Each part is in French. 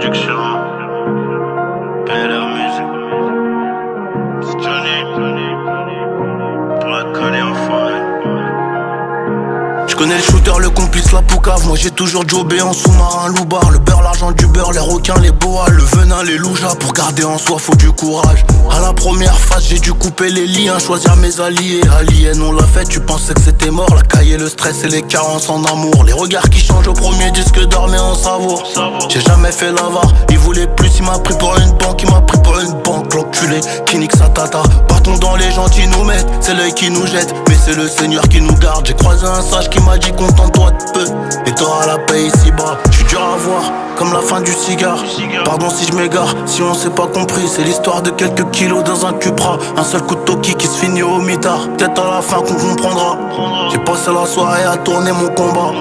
production, PLR Music, c'est Johnny, pour la coller en forêt. Je connais le shooter, le complice, la poucave. Moi j'ai toujours jobé en sous-marin, loupard. Le beurre, l'argent du beurre, les requins, les boas, le venin, les loujas. Pour garder en soi, faut du courage. À la première phase, j'ai dû couper les liens, choisir mes alliés. Alien, on l'a fait, tu pensais que c'était mort. La caille, le stress et les carences en amour. Les regards qui changent au premier disque d'or, mais on savoure. J'ai jamais fait l'avare, il voulait plus, il m'a pris pour une banque, il m'a pris pour une banque. L'enculé, qui nique sa tata. Partons dans les gentils nous mettent, c'est l'œil qui nous jette, mais c'est le Seigneur qui nous garde. J'ai croisé un sage qui m'a dit contente-toi de peu, et t'auras la paix ici-bas. J'suis dur à voir, comme la fin du cigare. Pardon si je m'égare, si on s'est pas compris. C'est l'histoire de quelques kilos dans un cupra. Un seul coup de toki qui se finit au mitard. Peut-être à la fin qu'on comprendra. J'ai passé la soirée à tourner mon combat.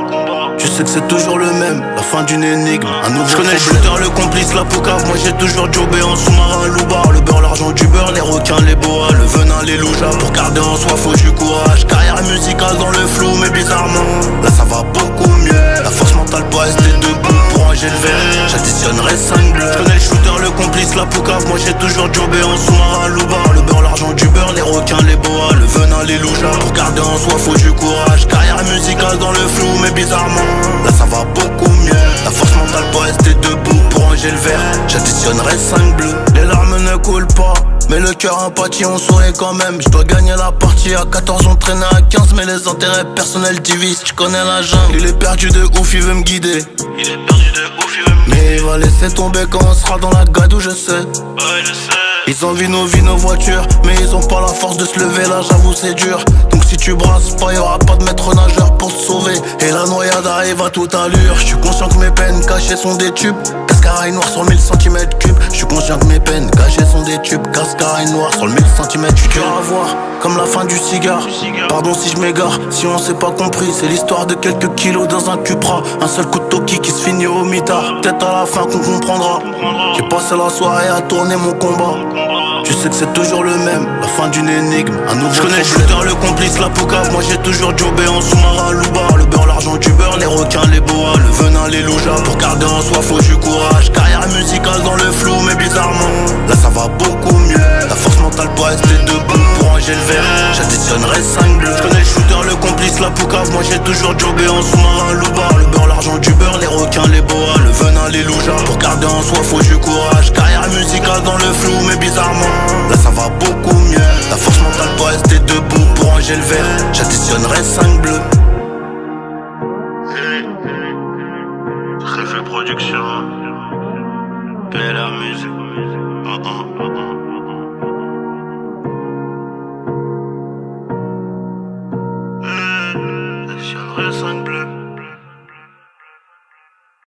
Je sais que c'est toujours le même, la fin d'une énigme, un nouveau. Je connais le shooter, le complice, la poucave. Moi j'ai toujours jobé en sous-marin, loupard. Le beurre, l'argent du beurre, les requins, les boas, le venin, les loujas. Pour garder en soi, faut du courage. Carrière musicale dans le flou, mais bizarrement là ça va beaucoup mieux. La force mentale pour rester debout, pour ranger le verre, j'additionnerai 5 bleus. Je connais le shooter, le complice, la poucave. Moi j'ai toujours jobé en sous-marin, loupard. Le beurre, l'argent du beurre, les requins, les boas, le venin, les loujas. Pour garder en soi, faut du courage. Carrière musicale dans le flou, mais bizarrement là ça va beaucoup mieux. La force mentale pour rester debout, pour ranger le verre, j'additionnerai 5 bleus. Les larmes ne coulent pas, mais le cœur impatie, on sourit quand même. Je dois gagner la partie, à 14 on traînait à 15. Mais les intérêts personnels divisent, tu connais la jungle. Il est perdu de ouf, il veut me guider. Il est perdu de ouf, il veut me Mais il va laisser tomber quand on sera dans la gadou, je sais. Ouais, je sais. Ils envient nos vies, nos voitures, mais ils ont pas la force de se lever, là j'avoue c'est dur. Donc si tu brasses pas, y'aura pas de maître nageur pour te sauver. Et la noyade arrive à toute allure. J'suis conscient que mes peines cachées sont des tubes. Cascaraille noire sur 1000 cm3. J'suis conscient que mes peines cachées sont des tubes. Cascaraille noire sur le 1000 cm3. J'suis dur à voir, comme la fin du cigare. Pardon si je m'égare, si on s'est pas compris. C'est l'histoire de quelques kilos dans un cupra. Un seul coup de toki qui se finit au mitard. Peut-être à la fin qu'on comprendra. J'ai passé la soirée à tourner mon combat. Tu sais que c'est toujours le même, la fin d'une énigme, un nouveau. Je connais le shooter, le complice, la poucave. Moi j'ai toujours jobé en sous-marin, loupard. Le beurre, l'argent du beurre, les requins, les boas, le venin, les loujas. Pour garder en soi, faut du courage. Carrière musicale dans le flou, mais bizarrement là ça va beaucoup mieux. La force mentale pour rester debout, pour ranger le verre, j'additionnerai 5 bleus. Je connais le shooter, le complice, la poucave. Moi j'ai toujours jobé en sous-marin, loupard. Le beurre, l'argent du beurre, les requins, les boas, le venin, les loujas. Pour garder en soi, faut du courage. Carrière musicale dans le flou, mais bizarrement là ça va beaucoup mieux. La force mentale pour rester debout, pour ranger le verre, j'additionnerai 5 bleus. Très fait production, PLR Music. J'additionnerai 5